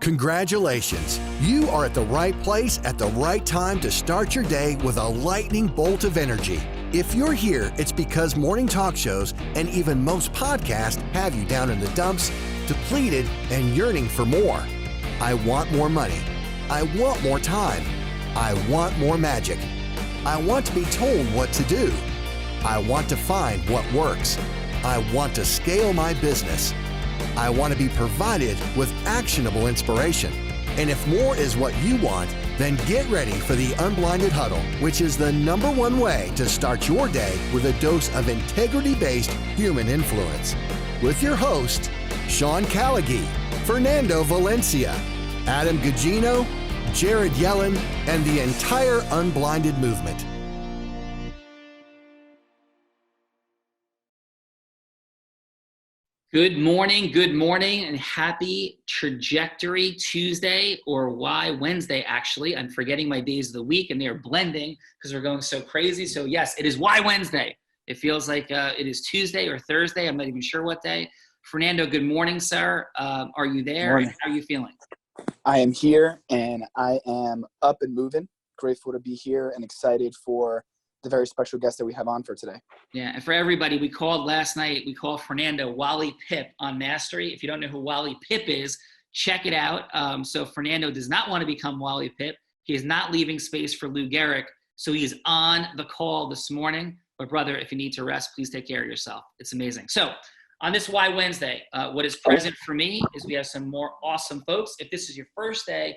Congratulations! You are at the right place at the right time to start your day with a lightning bolt of energy. If you're here, it's because morning talk shows and even most podcasts have you down in the dumps, depleted and yearning for more. I want more money. I want more time. I want more magic. I want to be told what to do. I want to find what works. I want to scale my business. I want to be provided with actionable inspiration. And if more is what you want, then get ready for the Unblinded Huddle, which is the #1 way to start your day with a dose of integrity-based human influence. With your hosts, Sean Callaghy, Fernando Valencia, Adam Gugino, Jared Yellen, and the entire Unblinded movement. Good morning, and happy Trajectory Tuesday, or Why Wednesday, actually. I'm forgetting my days of the week, and they are blending because we're going so crazy. So yes, it is Why Wednesday. It feels like it is Tuesday or Thursday. I'm not even sure what day. Fernando, good morning, sir. Are you there? Morning. How are you feeling? I am here, and I am up and moving. Grateful to be here and excited for the very special guest that we have on for today. Yeah, and for everybody, we called Fernando Wally Pip on Mastery. If you don't know who Wally Pip is, check it out. So Fernando does not want to become Wally Pip. He is not leaving space for Lou Gehrig, so he is on the call this morning. But brother, if you need to rest, please take care of yourself. It's amazing. So on this Why Wednesday, what is present for me is we have some more awesome folks. If this is your first day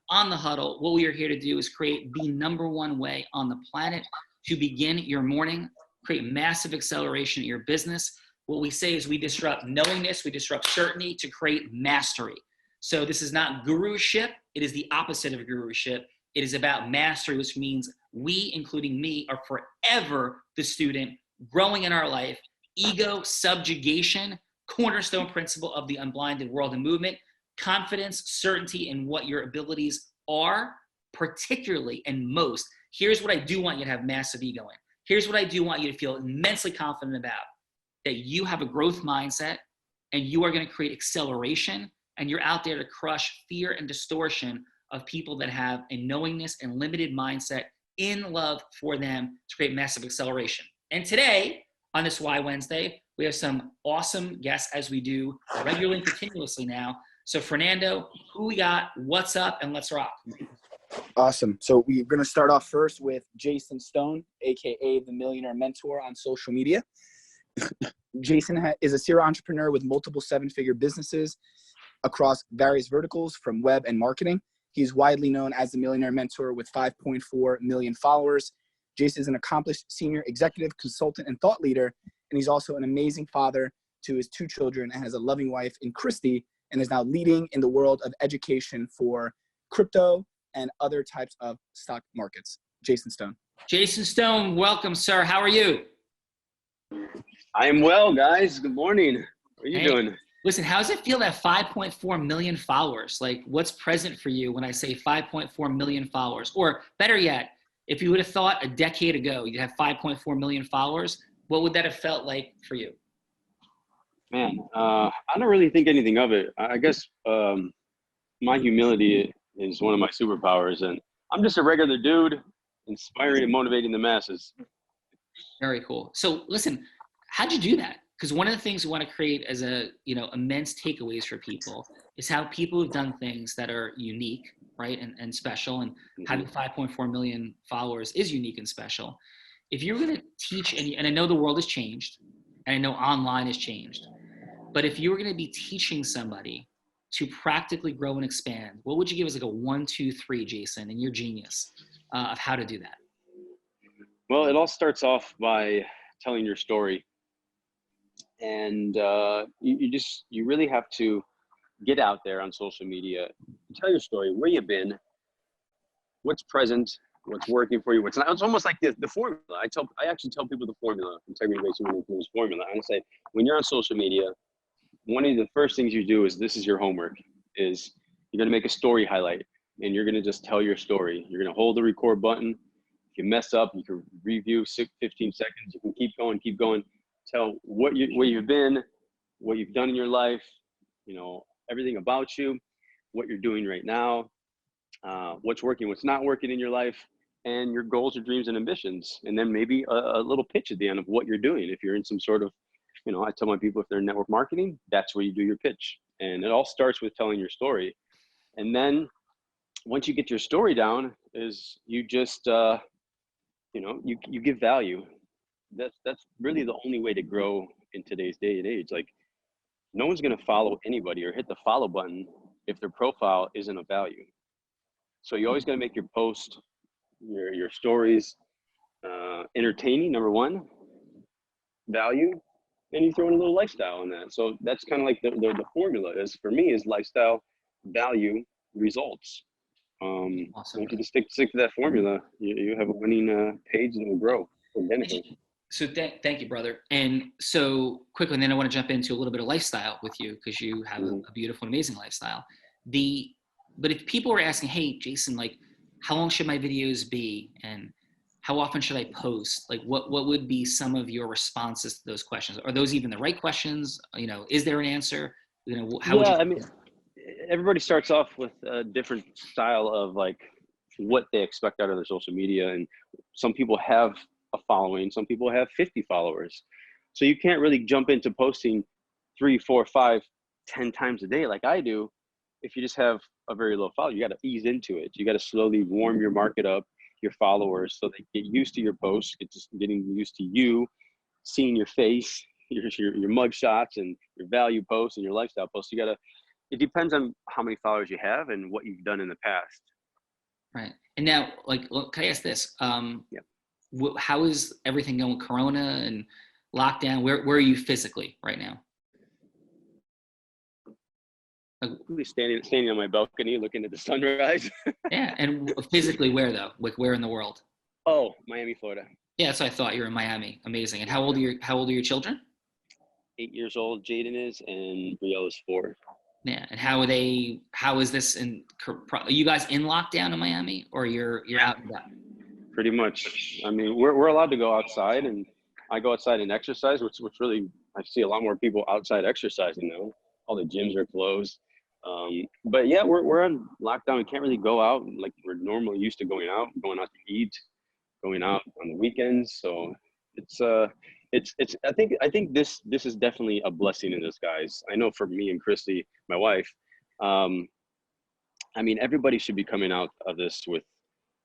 on the huddle, what we are here to do is create the #1 way on the planet to begin your morning, create massive acceleration in your business. What we say is we disrupt knowingness, we disrupt certainty to create mastery. So this is not guruship, it is the opposite of guruship. It is about mastery, which means we, including me, are forever the student growing in our life. Ego subjugation, cornerstone principle of the unblinded world and movement. Confidence, certainty in what your abilities are, particularly and most. Here's what I do want you to have massive ego in. Here's what I do want you to feel immensely confident about, that you have a growth mindset and you are going to create acceleration, and you're out there to crush fear and distortion of people that have a knowingness and limited mindset in love for them to create massive acceleration. And today, on this Why Wednesday, we have some awesome guests, as we do regularly and continuously now. So Fernando, who we got, what's up, and let's rock. Awesome. So we're going to start off first with Jason Stone, a.k.a. the Millionaire Mentor on social media. Jason is a serial entrepreneur with multiple 7-figure businesses across various verticals from web and marketing. He's widely known as the Millionaire Mentor with 5.4 million followers. Jason is an accomplished senior executive, consultant, and thought leader, and he's also an amazing father to his 2 children and has a loving wife in Christy, and is now leading in the world of education for crypto and other types of stock markets. Jason Stone. Jason Stone, welcome, sir. How are you? I am well, guys. Good morning. What are you doing? Listen, how does it feel to have 5.4 million followers? Like, what's present for you when I say 5.4 million followers? Or better yet, if you would have thought a decade ago you'd have 5.4 million followers, what would that have felt like for you? Man, I don't really think anything of it. I guess my humility is one of my superpowers, and I'm just a regular dude inspiring and motivating the masses. Very cool. So listen, how'd you do that? Because one of the things we want to create as immense takeaways for people is how people have done things that are unique, right, and special, and having 5.4 million followers is unique and special. If you're going to teach, and I know the world has changed, and I know online has changed, but if you were going to be teaching somebody to practically grow and expand, what would you give as like a 1, 2, 3, Jason, and your genius of how to do that? Well, it all starts off by telling your story. And you really have to get out there on social media, tell your story, where you've been, what's present, what's working for you, what's not. It's almost like the formula. I actually tell people the formula, integrity-based human influence formula. I say, when you're on social media, one of the first things you do is, this is your homework, is you're going to make a story highlight, and you're going to just tell your story. You're going to hold the record button. If you mess up, you can review 15 seconds. You can keep going. Tell what you've been, what you've done in your life, everything about you. what you're doing right now, what's working, what's not working in your life, and your goals or dreams and ambitions. And then maybe a little pitch at the end of what you're doing. If you're in some sort of, I tell my people, if they're in network marketing, that's where you do your pitch. And it all starts with telling your story. And then once you get your story down, is you just, you give value. That's really the only way to grow in today's day and age. Like, no one's going to follow anybody or hit the follow button if their profile isn't of value. So you always got to make your post, your stories, entertaining, number one, value, and you throw in a little lifestyle in that. So that's kind of like the formula is, for me, is lifestyle, value, results. Awesome. If you just stick to that formula, you have a winning page that will grow organically. So thank you, brother. And so quickly, and then I want to jump into a little bit of lifestyle with you, because you have a beautiful, amazing lifestyle. But if people are asking, hey, Jason, like, how long should my videos be? And how often should I post? Like, what would be some of your responses to those questions? Are those even the right questions? Is there an answer? Everybody starts off with a different style of like what they expect out of their social media. And some people have a following, some people have 50 followers. So you can't really jump into posting 3, 4, 5, 10 times a day like I do. If you just have a very low follow, you got to ease into it. You got to slowly warm your market up, your followers, so they get used to your posts, getting used to you, seeing your face, your mug shots and your value posts and your lifestyle posts. It depends on how many followers you have and what you've done in the past. Right. And now, can I ask this? How is everything going? Corona and lockdown. Where are you physically right now? Standing on my balcony looking at the sunrise. Yeah. And physically where though? Like, where in the world? Oh, Miami, Florida. Yeah, that's what I thought. You're in Miami. Amazing. And how old are your children? 8 years old, Jaden is, and Brielle is 4. Yeah. And how is this are you guys in lockdown in Miami, or you're out and about? Pretty much. I mean, we're allowed to go outside, and I go outside and exercise, which really, I see a lot more people outside exercising now. All the gyms are closed. But yeah, we're on lockdown. We can't really go out like we're normally used to going out to eat, going out on the weekends. So I think this is definitely a blessing in disguise. I know for me and Christy, my wife, I mean, everybody should be coming out of this with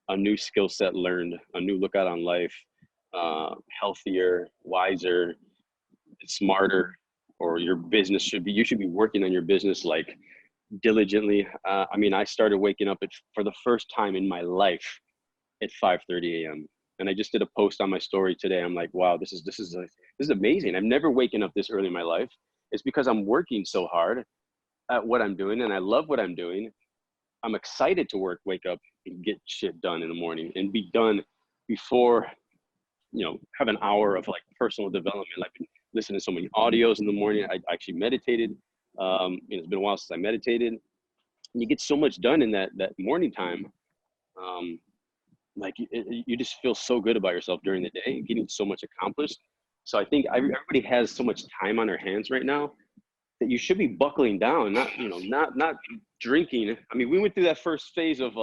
a new skill set learned, a new look out on life, healthier, wiser, smarter, or your business you should be working on your business like diligently. I mean, I started waking up for the first time in my life at 5:30 a.m. And I just did a post on my story today. I'm like, wow, this is amazing. I've never waken up this early in my life. It's because I'm working so hard at what I'm doing, and I love what I'm doing. I'm excited to wake up and get shit done in the morning and be done before, have an hour of like personal development. I've been listening to so many audios in the morning. I actually meditated. It's been a while since I meditated. And you get so much done in that morning time. You just feel so good about yourself during the day, getting so much accomplished. So I think everybody has so much time on their hands right now that you should be buckling down, not drinking. I mean, we went through that first phase of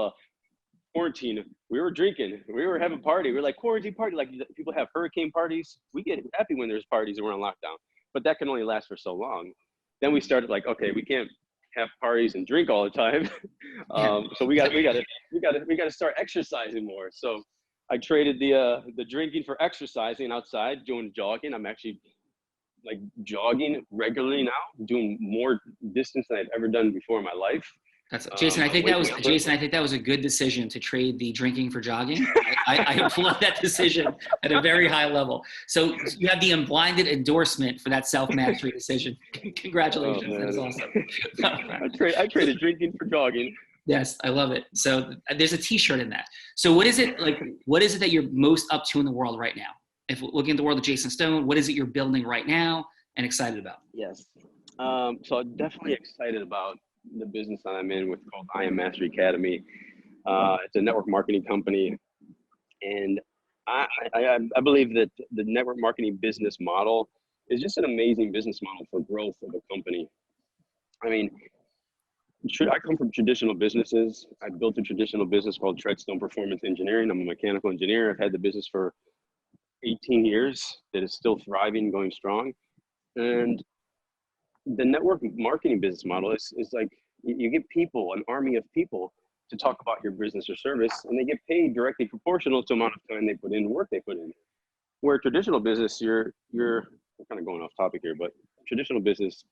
quarantine. We were drinking, we were having party. We were like, quarantine party, like people have hurricane parties. We get happy when there's parties and we're on lockdown, but that can only last for so long. Then we started like, okay, we can't have parties and drink all the time. So we got to start exercising more. So I traded the drinking for exercising outside, doing jogging. I'm actually like jogging regularly now, doing more distance than I've ever done before in my life. Jason, I think that was a good decision to trade the drinking for jogging. I applaud that decision at a very high level. So you have the unblinded endorsement for that self-mastery decision. Congratulations. Oh, that is awesome. I traded drinking for jogging. Yes, I love it. So there's a t-shirt in that. So what is it that you're most up to in the world right now? If we're looking at the world of Jason Stone, what is it you're building right now and excited about? Yes. So I'm definitely excited about the business that I'm in called I Am Mastery Academy. It's a network marketing company. And I believe that the network marketing business model is just an amazing business model for growth of a company. I mean, I come from traditional businesses. I built a traditional business called Treadstone Performance Engineering. I'm a mechanical engineer. I've had the business for 18 years that is still thriving, going strong. And the network marketing business model is like you get people, an army of people to talk about your business or service, and they get paid directly proportional to the amount of time they put in, work they put in. Where traditional business, you're kind of going off topic here, but traditional business,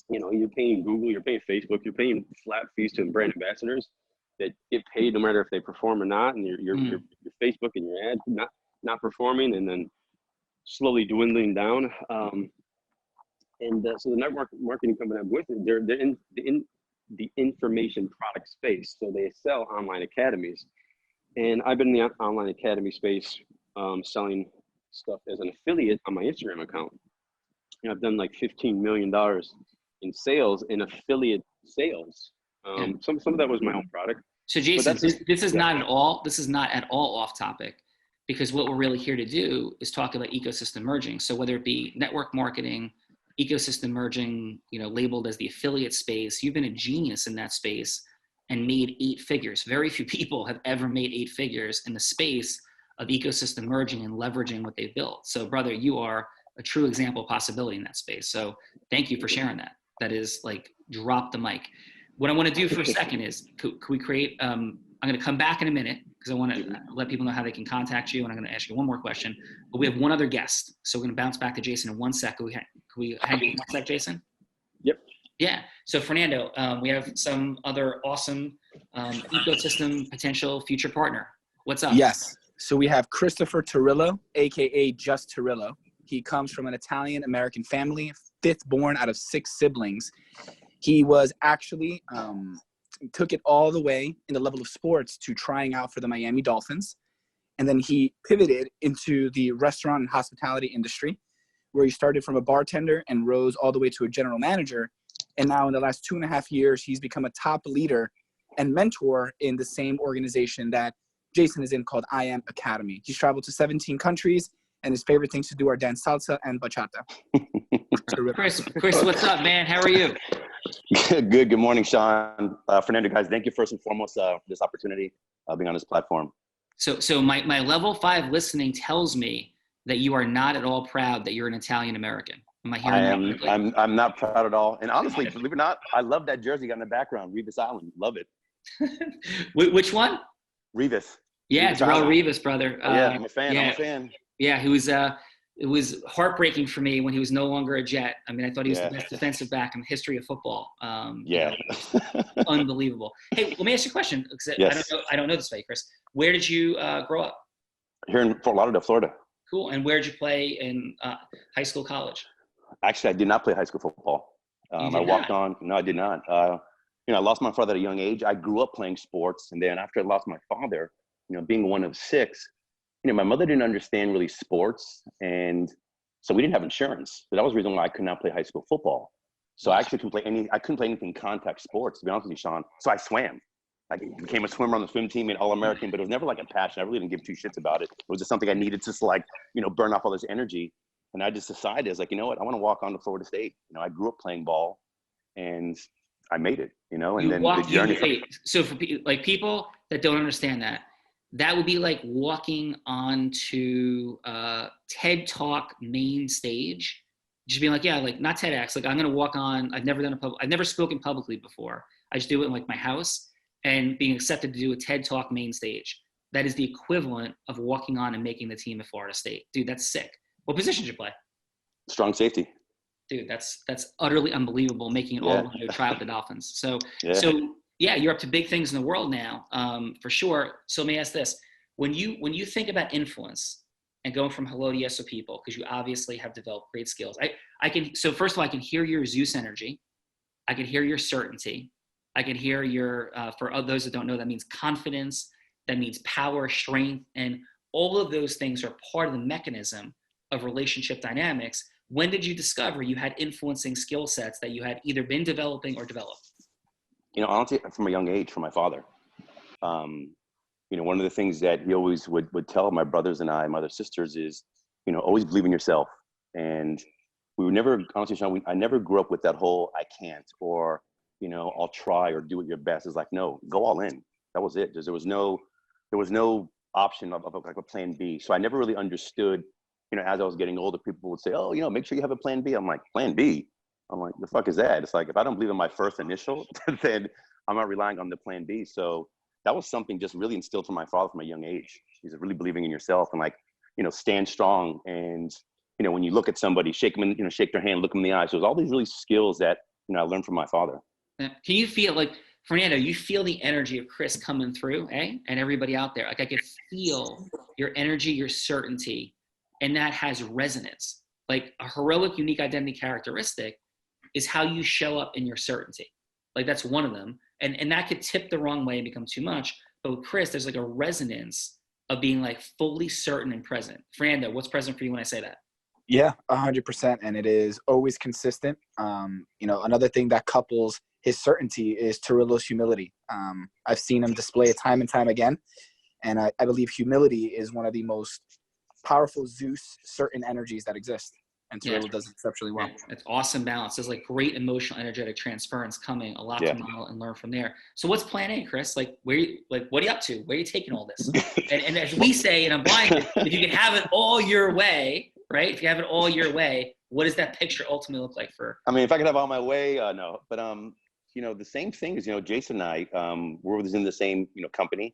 you're paying Google, you're paying Facebook, you're paying flat fees to brand ambassadors that get paid no matter if they perform or not, and your Facebook and your ad not performing, and then slowly dwindling down. So the network marketing company I'm with, they're in the information product space, so they sell online academies, and I've been in the online academy space selling stuff as an affiliate on my Instagram account. I've done like $15 million in sales, in affiliate sales. Some of that was my own product. So Jason, this is not at all off topic, because what we're really here to do is talk about ecosystem merging. So whether it be network marketing, ecosystem merging, labeled as the affiliate space, you've been a genius in that space and made 8 figures. Very few people have ever made 8 figures in the space of ecosystem merging and leveraging what they've built. So brother, you are a true example of possibility in that space. So thank you for sharing that. That is like, drop the mic. What I want to do for a second is, could we create, I'm going to come back in a minute because I want to let people know how they can contact you. And I'm going to ask you one more question, but we have one other guest. So we're going to bounce back to Jason in 1 sec. Can we hang on 1 sec, Jason? Yep. Yeah. So Fernando, we have some other awesome ecosystem potential future partner. What's up? Yes. So we have Christopher Torillo, AKA Just Torillo. He comes from an Italian-American family, 5th born out of 6 siblings. He was actually, took it all the way in the level of sports to trying out for the Miami Dolphins. And then he pivoted into the restaurant and hospitality industry, where he started from a bartender and rose all the way to a general manager. And now in the last 2.5 years, he's become a top leader and mentor in the same organization that Jason is in, called I Am Academy. He's traveled to 17 countries, and his favorite things to do are dance salsa and bachata. Chris, what's up, man? How are you? Good morning, Sean. Fernando, guys, thank you first and foremost for this opportunity being on this platform. So my level 5 listening tells me that you are not at all proud that you're an Italian American. Am I hearing that correctly? I'm not proud at all. And honestly, believe it or not, I love that jersey got in the background, Revis Island. Love it. Which one? Revis. Yeah, Darrell Revis, brother. Yeah, I'm a fan. I'm a fan. Yeah, he was. It was heartbreaking for me when he was no longer a Jet. I mean, I thought he was the best defensive back in the history of football. Unbelievable. Hey, let me ask you a question. Yes. I don't know this way, Chris. Where did you grow up? Here in Fort Lauderdale, Florida. Cool. And where did you play in high school, college? Actually, I did not play high school football. I walked on. No, I did not. I lost my father at a young age. I grew up playing sports, and then after I lost my father, being one of 6. My mother didn't understand really sports, and so we didn't have insurance. So that was the reason why I could not play high school football. So I actually couldn't play anything contact sports, to be honest with you, Sean. So I swam. I became a swimmer on the swim team, and All-American, but it was never like a passion. I really didn't give 2 shits about it. It was just something I needed to burn off all this energy. And I just decided, I was like, you know what? I want to walk on to Florida State. I grew up playing ball, and I made it, and then the journey. So for people that don't understand that would be like walking onto TED Talk main stage, just being like, not TEDx. Like, I'm going to walk on, I've never spoken publicly before. I just do it in like my house, and being accepted to do a TED Talk main stage. That is the equivalent of walking on and making the team at Florida State. Dude, that's sick. What position did you play? Strong safety. Dude, that's utterly unbelievable, making it all the way to try with the Dolphins. So you're up to big things in the world now, for sure. So let me ask this. When you think about influence and going from hello to yes to people, because you obviously have developed great skills. So first of all, I can hear your Zeus energy. I can hear your certainty. I can hear your, for those that don't know, that means confidence. That means power, strength, and all of those things are part of the mechanism of relationship dynamics. When did you discover you had influencing skill sets that you had either been developing or developed? Honestly, from a young age, from my father. One of the things that he always would tell my brothers and my other sisters is, always believe in yourself. And we were never, honestly, Sean, I never grew up with that whole I can't, or I'll try or do it your best. It's like, no, go all in. That was it. There was no option of like a plan B. So I never really understood, as I was getting older, people would say, oh, make sure you have a plan B. I'm like, plan B? I'm like, the fuck is that? It's like, if I don't believe in my first initial, then I'm not relying on the plan B. So that was something just really instilled from my father from a young age. He's really believing in yourself and like, stand strong. And, when you look at somebody, shake them, shake their hand, look them in the eyes. So there's all these really skills that, I learned from my father. Can you feel like, Fernando, you feel the energy of Chris coming through, and everybody out there? Like I could feel your energy, your certainty, and that has resonance. Like a heroic, unique identity characteristic is how you show up in your certainty. Like that's one of them. And that could tip the wrong way and become too much. But with Chris, there's like a resonance of being like fully certain and present. Fernando, what's present for you when I say that? Yeah, 100%. And it is always consistent. Another thing that couples his certainty is Turillo's humility. I've seen him display it time and time again. And I believe humility is one of the most powerful Zeus certain energies that exist. And Turillo does exceptionally well. It's awesome balance. There's like great emotional, energetic transference coming, a lot to model and learn from there. So what's plan A, Chris? Like, what are you up to? Where are you taking all this? and as we say in Unblinded, if you can have it all your way, right? If you have it all your way, what does that picture ultimately look like for? I mean, if I could have all my way, no. But, the same thing is, Jason and I, we're in the same, company,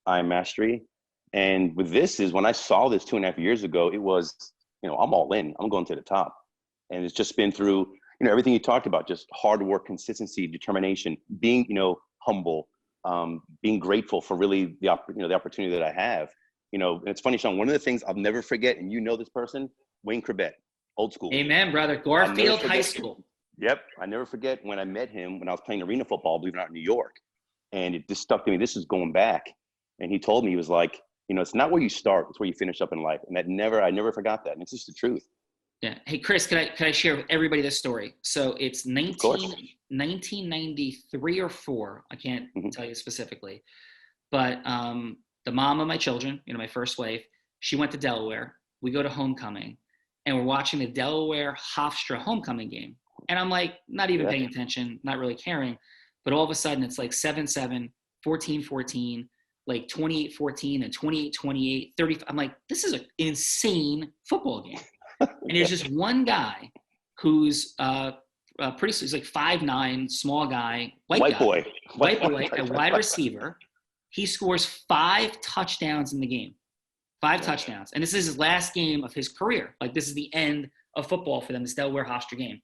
I'm Mastery. And with this is when I saw this 2.5 years ago, it was, I'm all in. I'm going to the top. And it's just been through, everything you talked about, just hard work, consistency, determination, being, humble, being grateful for really the opportunity that I have. And it's funny, Sean, one of the things I'll never forget, and this person, Wayne Corbett, old school. Amen, brother. Garfield High School. Yep. I never forget when I met him when I was playing arena football, believe it or not, in New York. And it just stuck to me. This is going back. And he told me, he was like, it's not where you start, it's where you finish up in life. And I never forgot that. And it's just the truth. Yeah. Hey, Chris, can I share with everybody this story? So it's 1993 or 4. I can't tell you specifically. But the mom of my children, my first wife, she went to Delaware. We go to homecoming. And we're watching the Delaware-Hofstra homecoming game. And I'm like, not even paying attention, not really caring. But all of a sudden, it's like 7-7, 14-14, like 28-14 and 28-28, 30. I'm like, this is an insane football game. And there's this one guy who's he's like 5'9", small guy, white boy, a wide receiver. He scores 5 touchdowns in the game. 5 touchdowns. And this is his last game of his career. Like this is the end of football for them, this Delaware-Hofstra game.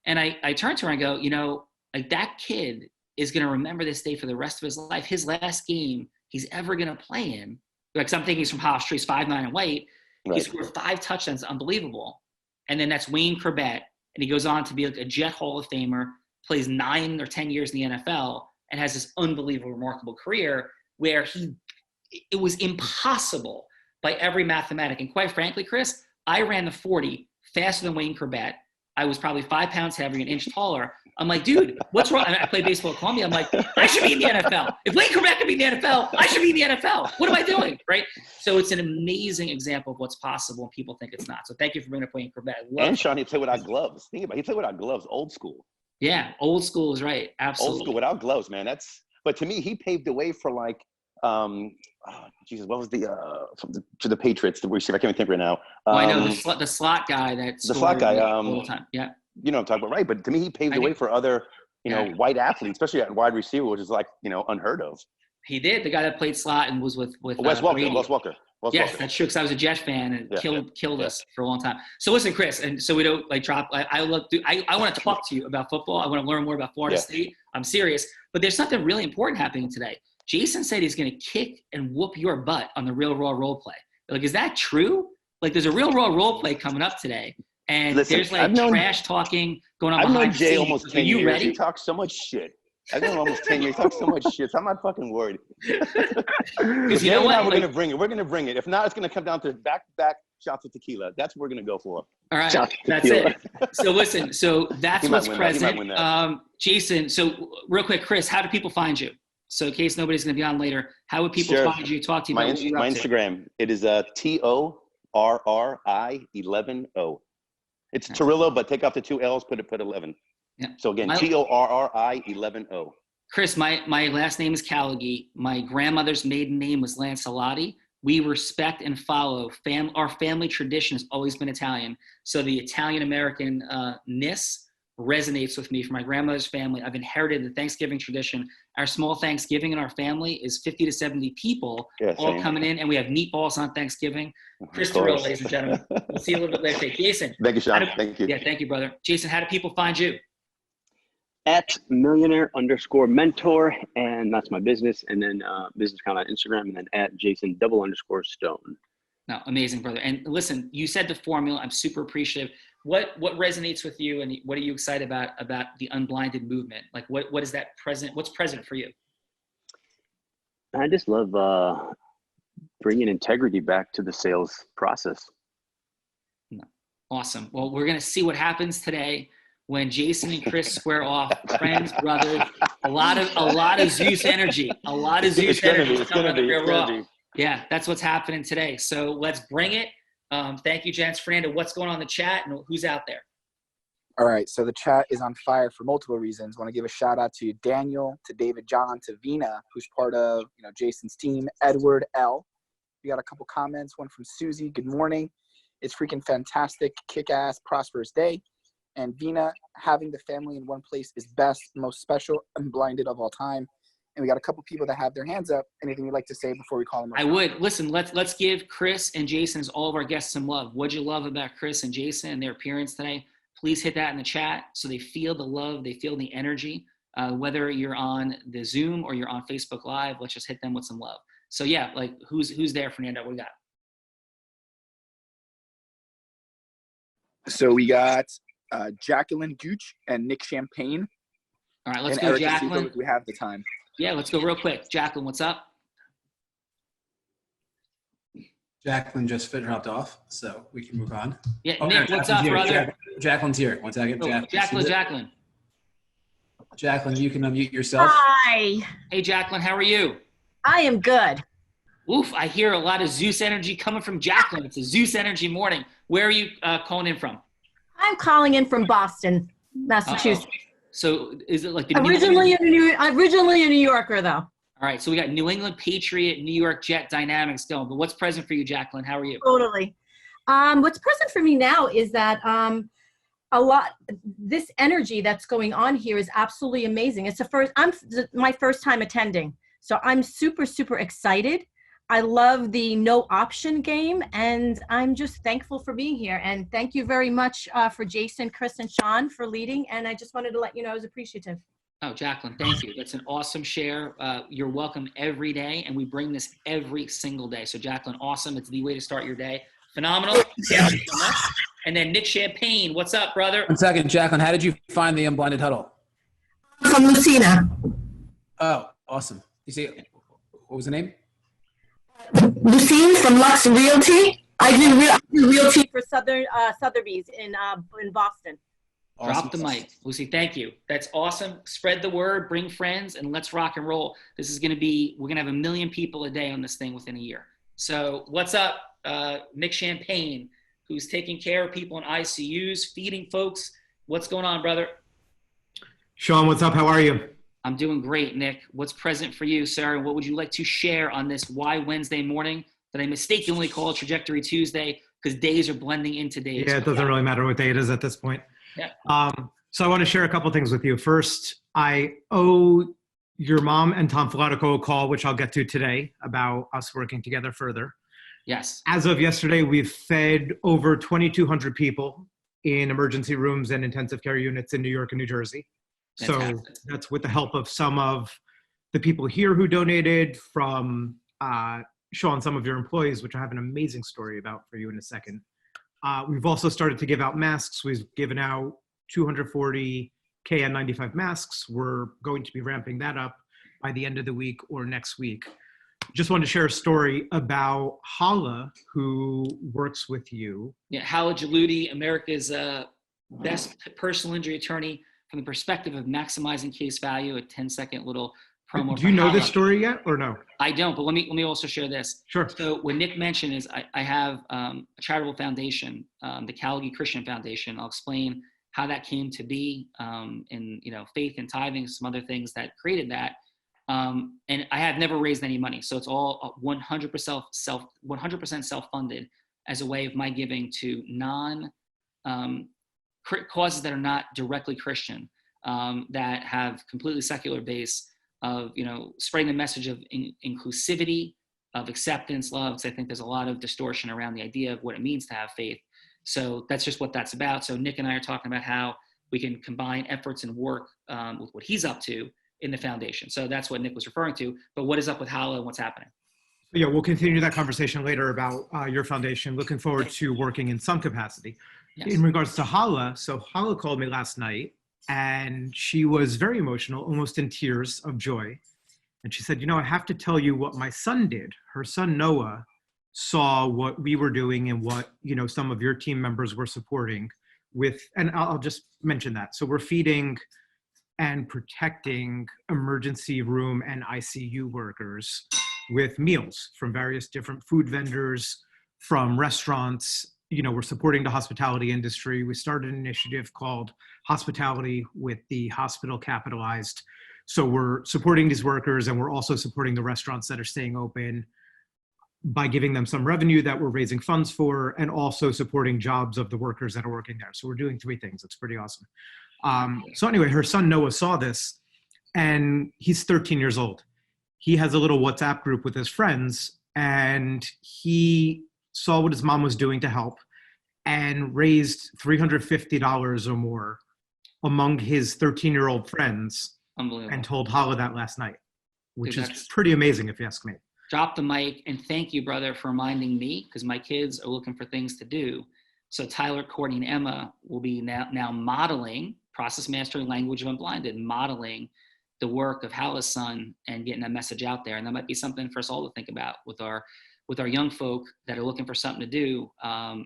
And I turned to her and I go, like that kid is going to remember this day for the rest of his life. His last game he's ever going to play in. Like, so I'm thinking he's from Hofstra, he's 5'9" and white. Right. He scored 5 touchdowns, unbelievable. And then that's Wayne Corbett. And he goes on to be like a Jet Hall of Famer, plays 9 or 10 years in the NFL, and has this unbelievable, remarkable career where it was impossible by every mathematic. And quite frankly, Chris, I ran the 40 faster than Wayne Corbett. I was probably 5 pounds heavier, an inch taller. I'm like, dude, what's wrong? I played baseball at Columbia. I'm like, I should be in the NFL. If Wayne Corbett could be in the NFL, I should be in the NFL. What am I doing, right? So it's an amazing example of what's possible, and people think it's not. So thank you for bringing up Wayne Corbett. And Sean, he played without gloves. Think about it. He played without gloves, old school. Yeah, old school is right. Absolutely. Old school without gloves, man. But to me, he paved the way for like, Jesus, what was to the Patriots? The receiver, I can't even think right now. I know the slot guy. The slot guy. All the time. Yeah. You know what I'm talking about, right? But to me, he paved the way for other, white athletes, especially at wide receiver, which is like, unheard of. He did. The guy that played slot and was with Wes Walker. Yes, that's true. Because I was a Jets fan and killed us for a long time. So listen, Chris, and so we don't like drop. I want to talk to you about football. I want to learn more about Florida State. I'm serious, but there's something really important happening today. Jason said he's going to kick and whoop your butt on the Real Raw role play. Like, is that true? Like, there's a Real Raw role play coming up today. And there's like trash talking going on behind the scenes. I've known Jay almost 10 years. Are you ready? He talks so much shit. I've known him almost 10 years. He talks so much shit. So I'm not fucking worried. Because you know what? We're going to bring it. We're going to bring it. If not, it's going to come down to back-to-back shots of tequila. That's what we're going to go for. All right. That's it. So listen. So that's what's present. Jason, so real quick, Chris, how do people find you? So in case nobody's going to be on later, how would people find you, talk to you? My Instagram, it is TORRI11O. It's Turillo, but take off the 2 L's, put 11. Yeah. So again, TORRI 11 O. Chris, my last name is Callaghy. My grandmother's maiden name was Lancelotti. We respect and follow our family tradition has always been Italian. So the Italian American-ness resonates with me from my grandmother's family. I've inherited the Thanksgiving tradition. Our small Thanksgiving in our family is 50 to 70 people all coming in, and we have meatballs on Thanksgiving. Chris Terrell, ladies and gentlemen. We'll see you a little bit later. Jason. Thank you, Sean. Thank you. Yeah, thank you, brother. Jason, how do people find you? At millionaire_mentor, and that's my business. And then business account on Instagram, and then at Jason_Stone. No, amazing, brother. And listen, you said the formula. I'm super appreciative. What resonates with you, and what are you excited about the Unblinded movement? Like, what is that present? What's present for you? I just love bringing integrity back to the sales process. No. Awesome. Well, we're gonna see what happens today when Jason and Chris square off. Friends, brothers, a lot of Zeus energy. A lot of Zeus energy coming on the Real Raw. Yeah, that's what's happening today. So let's bring it. Thank you, gents. Fernando, what's going on in the chat and who's out there? All right, so the chat is on fire for multiple reasons. I want to give a shout out to Daniel, to David John, to Vina, who's part of Jason's team, Edward L. We got a couple comments, one from Susie. Good morning. It's freaking fantastic, kick-ass, prosperous day. And Vina, having the family in one place is best, most special, unblinded of all time. And we got a couple people that have their hands up. Anything you'd like to say before we call them? I would. Listen, let's give Chris and Jason, as all of our guests, some love. What'd you love about Chris and Jason and their appearance today? Please hit that in the chat so they feel the love, they feel the energy. Whether you're on the Zoom or you're on Facebook Live, let's just hit them with some love. So yeah, like who's there, Fernando? What we got? So we got Jacqueline Gooch and Nick Champagne. All right, let's go, Jacqueline. We have the time. Yeah, let's go real quick. Jacqueline, what's up? Jacqueline just dropped off, so we can move on. Yeah, Nick, what's up, brother? Jacqueline's here. One second. Jacqueline. Jacqueline, you can unmute yourself. Hi. Hey, Jacqueline, how are you? I am good. Oof, I hear a lot of Zeus energy coming from Jacqueline. It's a Zeus energy morning. Where are you calling in from? I'm calling in from Boston, Massachusetts. So is it like the originally a New Yorker, though. All right, so we got New England Patriot, New York Jet dynamics going. But what's present for you, Jacqueline? How are you? Totally. What's present for me now is that this energy that's going on here is absolutely amazing. It's my first time attending, so I'm super, super excited. I love the no option game, and I'm just thankful for being here. And thank you very much for Jason, Chris, and Sean for leading. And I just wanted to let you know I was appreciative. Oh, Jacqueline, thank you. That's an awesome share. You're welcome every day, and we bring this every single day. So, Jacqueline, awesome. It's the way to start your day. Phenomenal. Thank you so much. And then Nick Champagne, what's up, brother? 1 second, Jacqueline. How did you find the Unblinded Huddle? From Lucina. Oh, awesome. You see, what was the name? Lucine from Lux Realty. I do realty for Sotheby's in Boston. Awesome. Drop the mic. Lucy, thank you. That's awesome. Spread the word, bring friends, and let's rock and roll. This is going to be, we're going to have 1 million people a day on this thing within a year. So what's up, Nick Champagne, who's taking care of people in ICUs, feeding folks. What's going on, brother? Sean, what's up? How are you? I'm doing great, Nick. What's present for you, sir? What would you like to share on this Why Wednesday morning that I mistakenly called Trajectory Tuesday because days are blending into days? Yeah, it doesn't really matter what day it is at this point. Yeah. So I want to share a couple things with you. First, I owe your mom and Tom Filatico a call, which I'll get to today, about us working together further. Yes. As of yesterday, we've fed over 2,200 people in emergency rooms and intensive care units in New York and New Jersey. Fantastic. So that's with the help of some of the people here who donated, from Sean, some of your employees, which I have an amazing story about for you in a second. We've also started to give out masks. We've given out 240 KN95 masks. We're going to be ramping that up by the end of the week or next week. Just wanted to share a story about Hala, who works with you. Yeah, Hala Jaludi, America's best personal injury attorney from the perspective of maximizing case value. A 10-second little promo. Do you know this story yet or no? I don't, but let me also share this. Sure. So what Nick mentioned is I have a charitable foundation, the Callaghy Christian Foundation. I'll explain how that came to be, and, you know, faith and tithing, some other things that created that. And I have never raised any money. So it's all 100% self-funded as a way of my giving to causes that are not directly Christian, that have completely secular base of, you know, spreading the message of inclusivity, of acceptance, love. So I think there's a lot of distortion around the idea of what it means to have faith. So that's just what that's about. So Nick and I are talking about how we can combine efforts and work with what he's up to in the foundation. So that's what Nick was referring to. But what is up with Hala and what's happening? Yeah, we'll continue that conversation later about your foundation. Looking forward to working in some capacity. Yes. In regards to Hala, so Hala called me last night and she was very emotional, almost in tears of joy. And she said, you know, I have to tell you what my son did. Her son, Noah, saw what we were doing and what, you know, some of your team members were supporting with, and I'll just mention that. So we're feeding and protecting emergency room and ICU workers with meals from various different food vendors, from restaurants. You know, we're supporting the hospitality industry. We started an initiative called Hospitality with the Hospital Capitalized. So we're supporting these workers, and we're also supporting the restaurants that are staying open by giving them some revenue that we're raising funds for, and also supporting jobs of the workers that are working there. So we're doing 3 things. It's pretty awesome. So anyway, her son Noah saw this, and he's 13 years old. He has a little WhatsApp group with his friends, and he saw what his mom was doing to help and raised $350 or more among his 13-year-old friends. Unbelievable. And told Hala that last night, which is pretty amazing if you ask me. Drop the mic, and thank you, brother, for reminding me, because my kids are looking for things to do. So Tyler, Courtney, and Emma will be now modeling process mastering language of Unblinded, modeling the work of Hala's son and getting that message out there. And that might be something for us all to think about with our young folk that are looking for something to do.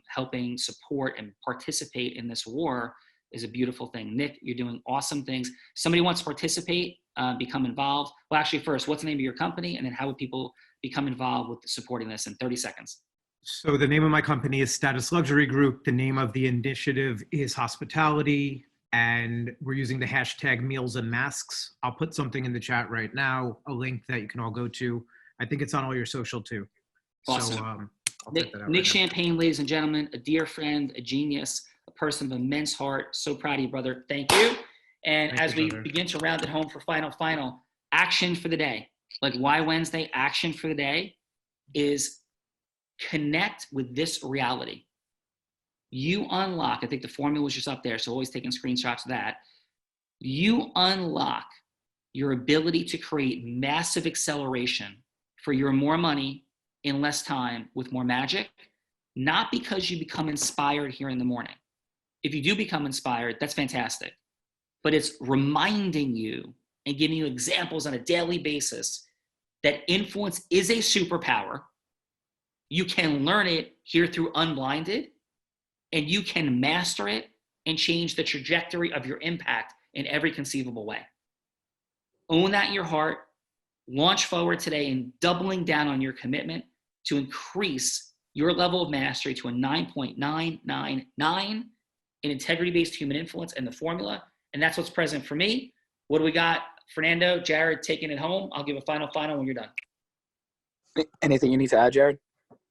Helping support and participate in this war is a beautiful thing. Nick, you're doing awesome things. Somebody wants to participate, become involved. Well, actually, first, what's the name of your company? And then how would people become involved with supporting this in 30 seconds? So the name of my company is Status Luxury Group. The name of the initiative is Hospitality, and we're using the hashtag Meals and Masks. I'll put something in the chat right now, a link that you can all go to. I think it's on all your social too. Awesome. So Nick Champagne, ladies and gentlemen, a dear friend, a genius, a person of immense heart. So proud of you, brother. Thank you. And as we begin to round it home for final, action for the day. Like Why Wednesday, action for the day is connect with this reality. You unlock, I think the formula was just up there, so always taking screenshots of that. You unlock your ability to create massive acceleration for your more money in less time with more magic, not because you become inspired here in the morning. If you do become inspired, that's fantastic. But it's reminding you and giving you examples on a daily basis that influence is a superpower. You can learn it here through Unblinded, and you can master it and change the trajectory of your impact in every conceivable way. Own that in your heart, launch forward today and doubling down on your commitment to increase your level of mastery to a 9.999 in integrity-based human influence and the formula. And that's what's present for me. What do we got? Fernando, Jared, taking it home. I'll give a final when you're done. Anything you need to add, Jared?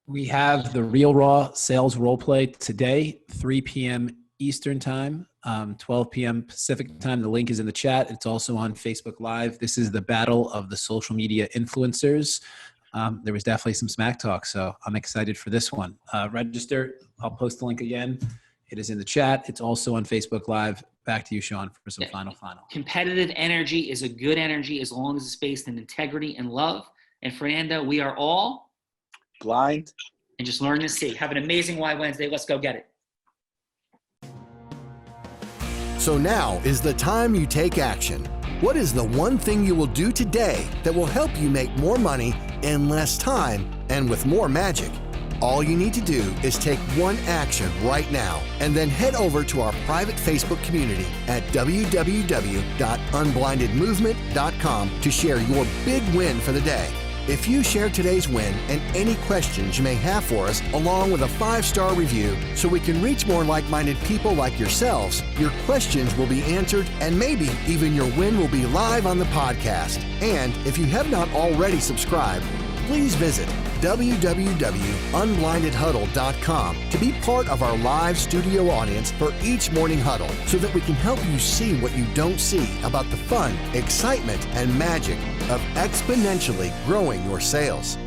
We have the Real Raw sales role play today, 3 p.m. Eastern time, 12 p.m. Pacific time. The link is in the chat. It's also on Facebook Live. This is the battle of the social media influencers. There was definitely some smack talk, so I'm excited for this one. Register. I'll post the link again. It is in the chat. It's also on Facebook Live. Back to you, Sean, for some final. Competitive energy is a good energy as long as it's based in integrity and love. And Fernando, we are all blind and just learn to see. Have an amazing Why Wednesday. Let's go get it. So now is the time you take action. What is the one thing you will do today that will help you make more money in less time and with more magic? All you need to do is take one action right now and then head over to our private Facebook community at www.unblindedmovement.com to share your big win for the day. If you share today's win and any questions you may have for us, along with a 5-star review, so we can reach more like-minded people like yourselves, your questions will be answered and maybe even your win will be live on the podcast. And if you have not already subscribed, please visit www.unblindedhuddle.com to be part of our live studio audience for each morning huddle so that we can help you see what you don't see about the fun, excitement, and magic of exponentially growing your sales.